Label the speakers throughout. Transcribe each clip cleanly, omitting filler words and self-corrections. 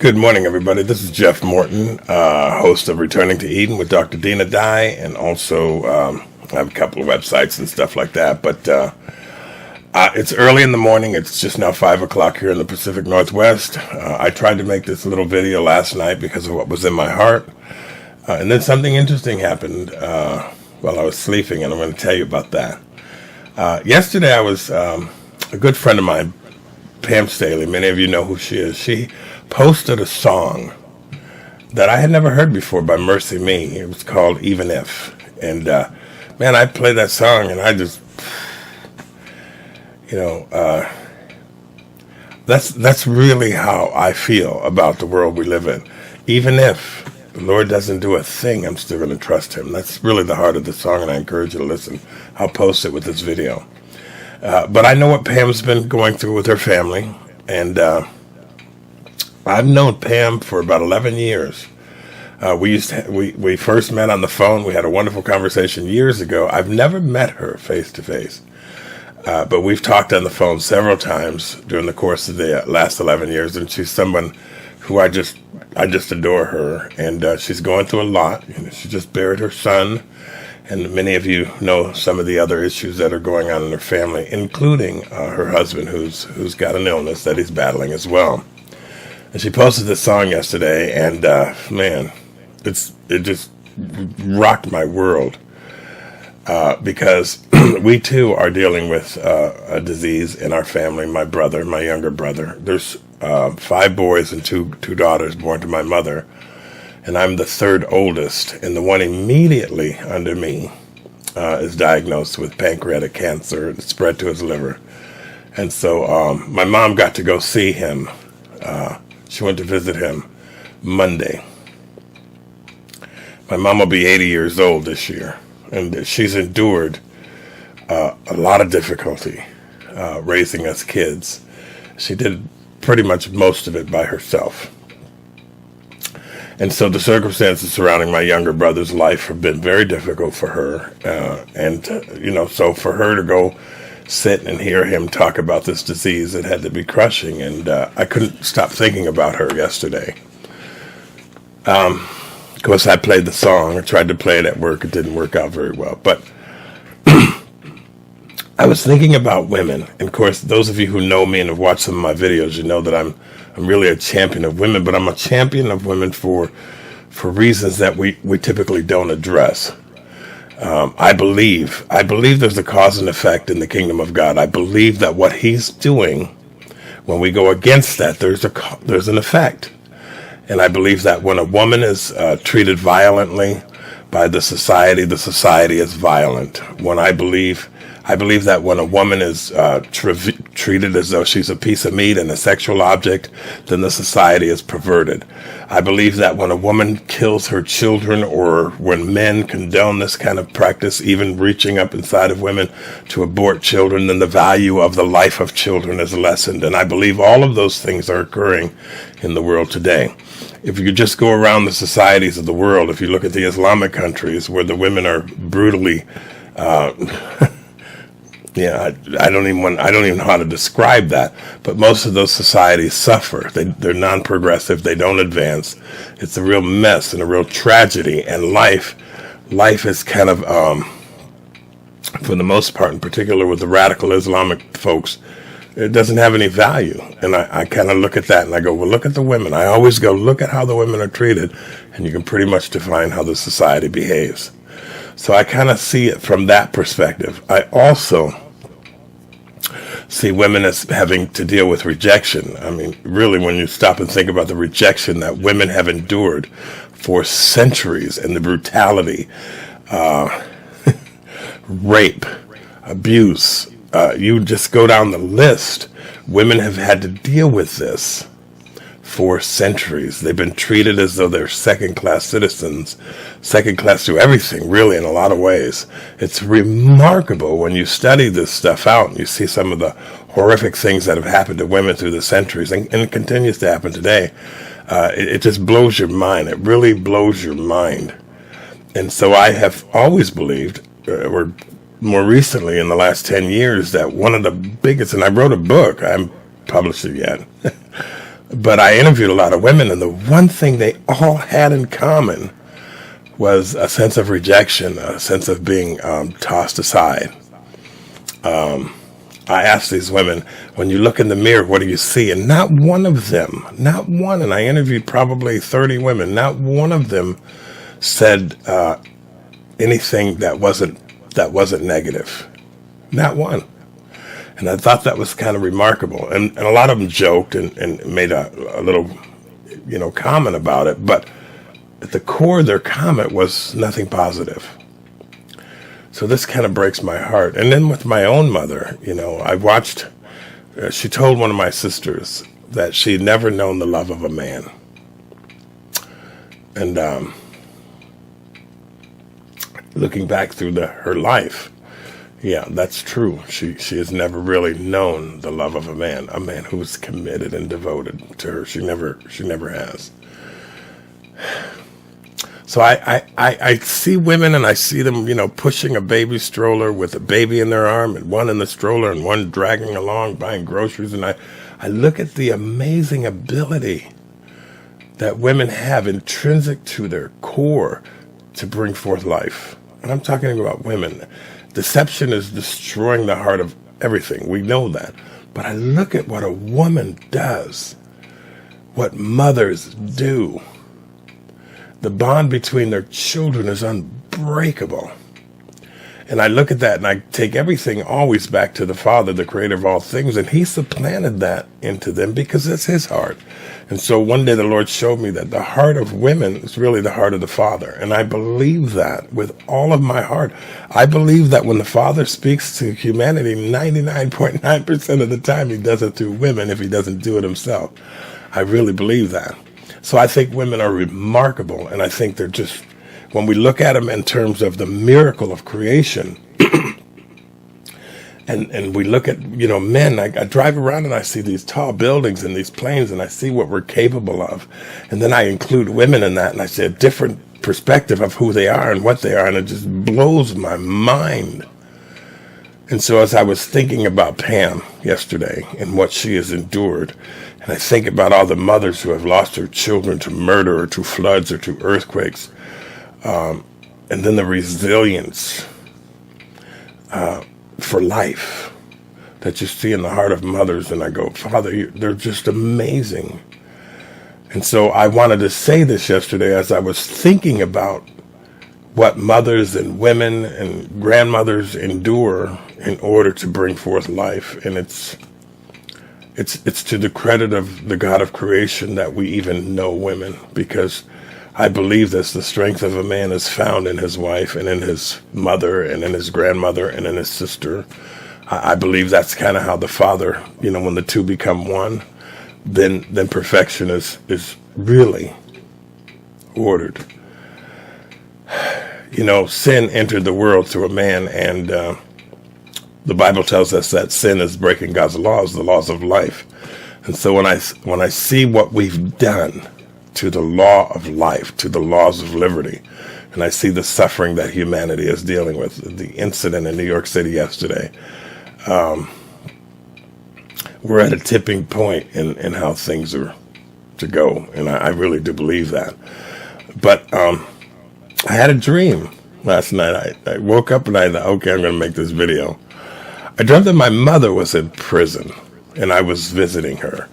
Speaker 1: Good morning, everybody. This is Jeff Morton, host of Returning to Eden with Dr. Dina Dye, and also I have a couple of websites and stuff like that. But it's early in the morning. It's just now 5 o'clock here in the Pacific Northwest. I tried to make this little video last night because of what was in my heart. And then something interesting happened while I was sleeping, and I'm going to tell you about that. Yesterday, I was a good friend of mine, Pam Staley. Many of you know who she is. She posted a song that I had never heard before by Mercy Me. It was called Even If. And man, I played that song and I just, that's really how I feel about the world we live in. Even if the Lord doesn't do a thing, I'm still going to trust him. That's really the heart of the song, and I encourage you to listen. I'll post it with this video. But I know what Pam's been going through with her family, and I've known Pam for about 11 years. We first met on the phone. We had a wonderful conversation years ago. I've never met her face to face, but we've talked on the phone several times during the course of the last 11 years. And she's someone who I just adore her. And she's going through a lot. She just buried her son, and many of you know some of the other issues that are going on in her family, including her husband, who's got an illness that he's battling as well. And she posted this song yesterday, and man, it just rocked my world because we too are dealing with a disease in our family. My younger brother. There's 5 boys and two daughters born to my mother, and I'm the third oldest. And the one immediately under me is diagnosed with pancreatic cancer. It spread to his liver, and so my mom got to go see him. She went to visit him Monday. My mom will be 80 years old this year, and she's endured a lot of difficulty raising us kids. She did pretty much most of it by herself. And so the circumstances surrounding my younger brother's life have been very difficult for her. So for her to go sit and hear him talk about this disease, it had to be crushing, and I couldn't stop thinking about her yesterday. Of course, I played the song. I tried to play it at work. It didn't work out very well, but I was thinking about women. And of course, those of you who know me and have watched some of my videos, you know that I'm really a champion of women, but I'm a champion of women for reasons that we typically don't address. I believe there's a cause and effect in the kingdom of God. I believe that what he's doing, when we go against that, there's an effect. And I believe that when a woman is treated violently by the society is violent. I believe that when a woman is treated as though she's a piece of meat and a sexual object, then the society is perverted. I believe that when a woman kills her children, or when men condone this kind of practice, even reaching up inside of women to abort children, then the value of the life of children is lessened. And I believe all of those things are occurring in the world today. If you just go around the societies of the world, if you look at the Islamic countries where the women are brutally I don't even know how to describe that, but most of those societies suffer. They're non-progressive. They don't advance. It's a real mess and a real tragedy. And life is kind of, for the most part, in particular with the radical Islamic folks, it doesn't have any value. And I kind of look at that and I go, well, look at the women. I always go, look at how the women are treated, and you can pretty much define how the society behaves. So I kind of see it from that perspective. I also see women as having to deal with rejection. I mean, really, when you stop and think about the rejection that women have endured for centuries, and the brutality, rape, abuse, you just go down the list. Women have had to deal with this for centuries. They've been treated as though they're second-class citizens, second-class to everything, really, in a lot of ways. It's remarkable when you study this stuff out and you see some of the horrific things that have happened to women through the centuries, and it continues to happen today. It just blows your mind. It really blows your mind. And so I have always believed, or more recently in the last 10 years, that one of the biggest, and I wrote a book, I haven't published it yet, But I interviewed a lot of women, and the one thing they all had in common was a sense of rejection, a sense of being tossed aside. I asked these women, when you look in the mirror, what do you see? And not one of them, not one, and I interviewed probably 30 women, not one of them said anything that wasn't negative. Not one. And I thought that was kind of remarkable. And a lot of them joked and made a little, comment about it. But at the core of their comment was nothing positive. So this kind of breaks my heart. And then with my own mother, I watched, she told one of my sisters that she'd never known the love of a man. And looking back through her life, yeah, that's true. She has never really known the love of a man who was committed and devoted to her. She never has. So I see women, and I see them, pushing a baby stroller with a baby in their arm, and one in the stroller and one dragging along buying groceries. And I look at the amazing ability that women have intrinsic to their core to bring forth life. And I'm talking about women. Deception is destroying the heart of everything. We know that. But I look at what a woman does, what mothers do. The bond between their children is unbreakable. And I look at that and I take everything always back to the Father, the creator of all things, and he supplanted that into them because it's his heart. And so one day the Lord showed me that the heart of women is really the heart of the Father. And I believe that with all of my heart. I believe that when the Father speaks to humanity, 99.9% of the time he does it through women if he doesn't do it himself. I really believe that. So I think women are remarkable, and I think they're just, when we look at them in terms of the miracle of creation, and we look at, men, I drive around and I see these tall buildings and these planes, and I see what we're capable of. And then I include women in that, and I see a different perspective of who they are and what they are, and it just blows my mind. And so as I was thinking about Pam yesterday and what she has endured, and I think about all the mothers who have lost their children to murder or to floods or to earthquakes, and then the resilience for life that you see in the heart of mothers, and I go, Father, they're just amazing. And so I wanted to say this yesterday as I was thinking about what mothers and women and grandmothers endure in order to bring forth life. And it's to the credit of the God of creation that we even know women, because I believe this, the strength of a man is found in his wife and in his mother and in his grandmother and in his sister. I believe that's kind of how the Father, when the two become one, then perfection is really ordered. Sin entered the world through a man, and the Bible tells us that sin is breaking God's laws, the laws of life. And so when I see what we've done to the law of life, to the laws of liberty, and I see the suffering that humanity is dealing with, the incident in New York City yesterday, we're at a tipping point in how things are to go, and I really do believe that. But I had a dream last night. I woke up and I thought, okay, I'm going to make this video. I dreamt that my mother was in prison, and I was visiting her.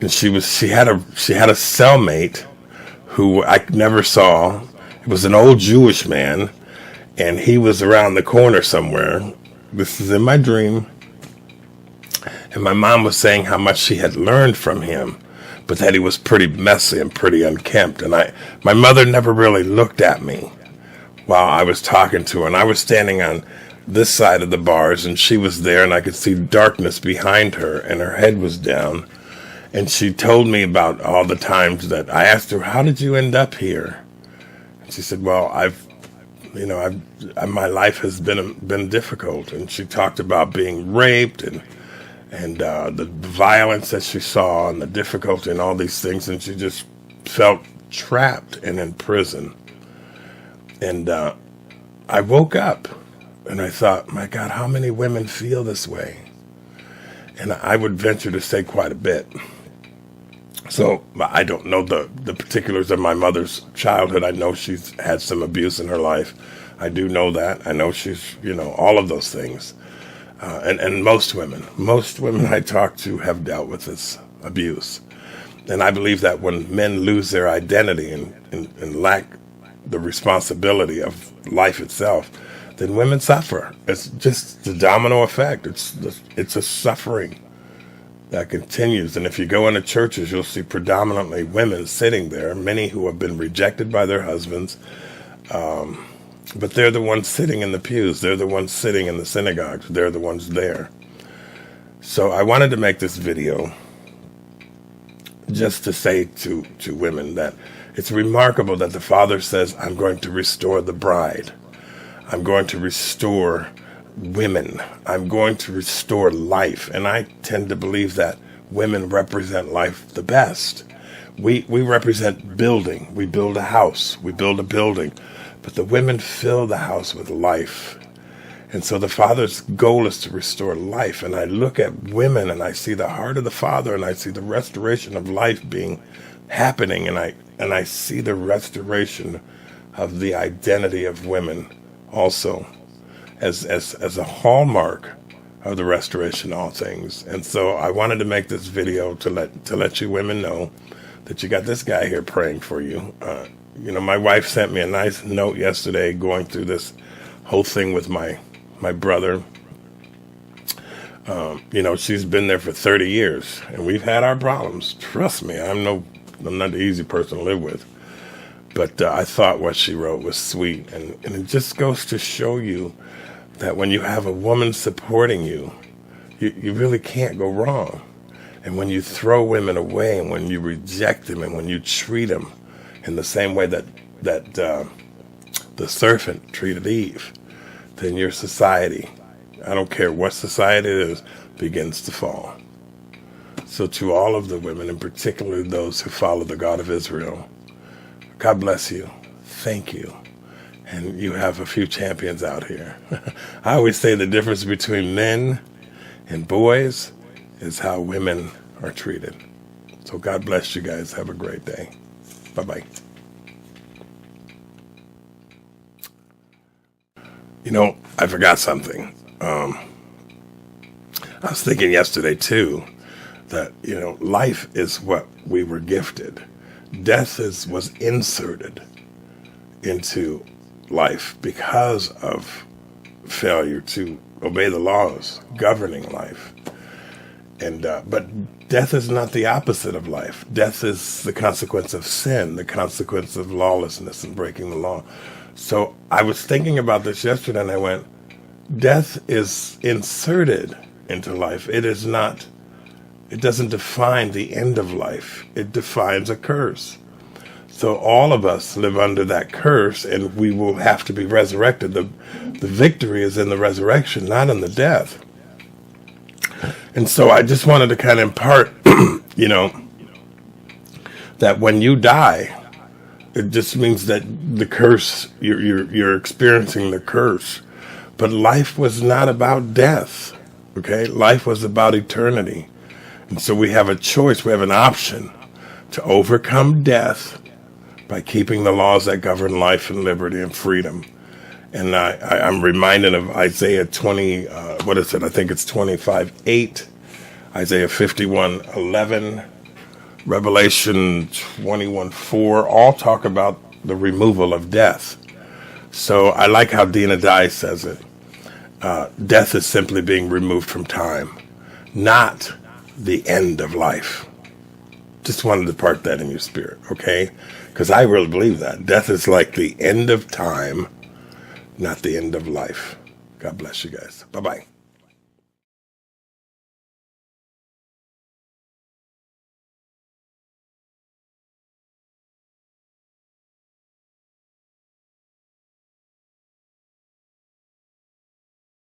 Speaker 1: And she had a cellmate who I never saw. It was an old Jewish man, and he was around the corner somewhere. This is in my dream. And my mom was saying how much she had learned from him, but that he was pretty messy and pretty unkempt. And my mother never really looked at me while I was talking to her. And I was standing on this side of the bars, and she was there, and I could see darkness behind her, and her head was down. And she told me about all the times that I asked her, how did you end up here? And she said, well, my life has been difficult. And she talked about being raped and the violence that she saw and the difficulty and all these things. And she just felt trapped and in prison. And I woke up and I thought, my God, how many women feel this way? And I would venture to say quite a bit. So I don't know the particulars of my mother's childhood. I know she's had some abuse in her life. I do know that. I know she's, all of those things. And most women I talk to have dealt with this abuse. And I believe that when men lose their identity and lack the responsibility of life itself, then women suffer. It's just the domino effect. It's a suffering that continues. And if you go into churches, you'll see predominantly women sitting there, many who have been rejected by their husbands. But they're the ones sitting in the pews. They're the ones sitting in the synagogues. They're the ones there. So I wanted to make this video just to say to women that it's remarkable that the Father says, I'm going to restore the bride. I'm going to restore women. I'm going to restore life. And I tend to believe that women represent life the best. We represent building. We build a house. We build a building. But the women fill the house with life. And so the Father's goal is to restore life. And I look at women and I see the heart of the Father and I see the restoration of life happening. And I see the restoration of the identity of women also as a hallmark of the restoration of all things. And so I wanted to make this video to let you women know that you got this guy here praying for you. My wife sent me a nice note yesterday going through this whole thing with my brother. She's been there for 30 years and we've had our problems. Trust me, I'm not the easy person to live with. But I thought what she wrote was sweet. And it just goes to show you that when you have a woman supporting you, you really can't go wrong. And when you throw women away and when you reject them and when you treat them in the same way that the serpent treated Eve, then your society, I don't care what society it is, begins to fall. So to all of the women, and particularly those who follow the God of Israel, God bless you. Thank you. And you have a few champions out here. I always say the difference between men and boys is how women are treated. So God bless you guys. Have a great day. Bye-bye. I forgot something. I was thinking yesterday, too, that, life is what we were gifted. Death was inserted into life because of failure to obey the laws governing life. But death is not the opposite of life. Death is the consequence of sin, the consequence of lawlessness and breaking the law. So I was thinking about this yesterday and I went, death is inserted into life. It doesn't define the end of life. It defines a curse. So all of us live under that curse and we will have to be resurrected. The victory is in the resurrection, not in the death. And so I just wanted to kind of impart, that when you die, it just means that the curse, you're experiencing the curse. But life was not about death, okay? Life was about eternity. And so we have a choice, we have an option to overcome death by keeping the laws that govern life and liberty and freedom. And I'm reminded of Isaiah 20, I think it's 25:8, Isaiah 51:11, Revelation 21:4, all talk about the removal of death. So I like how Dina Dye says it. Death is simply being removed from time, not the end of life. Just wanted to part that in your spirit, okay? Because I really believe that. Death is like the end of time, not the end of life. God bless you guys. Bye-bye.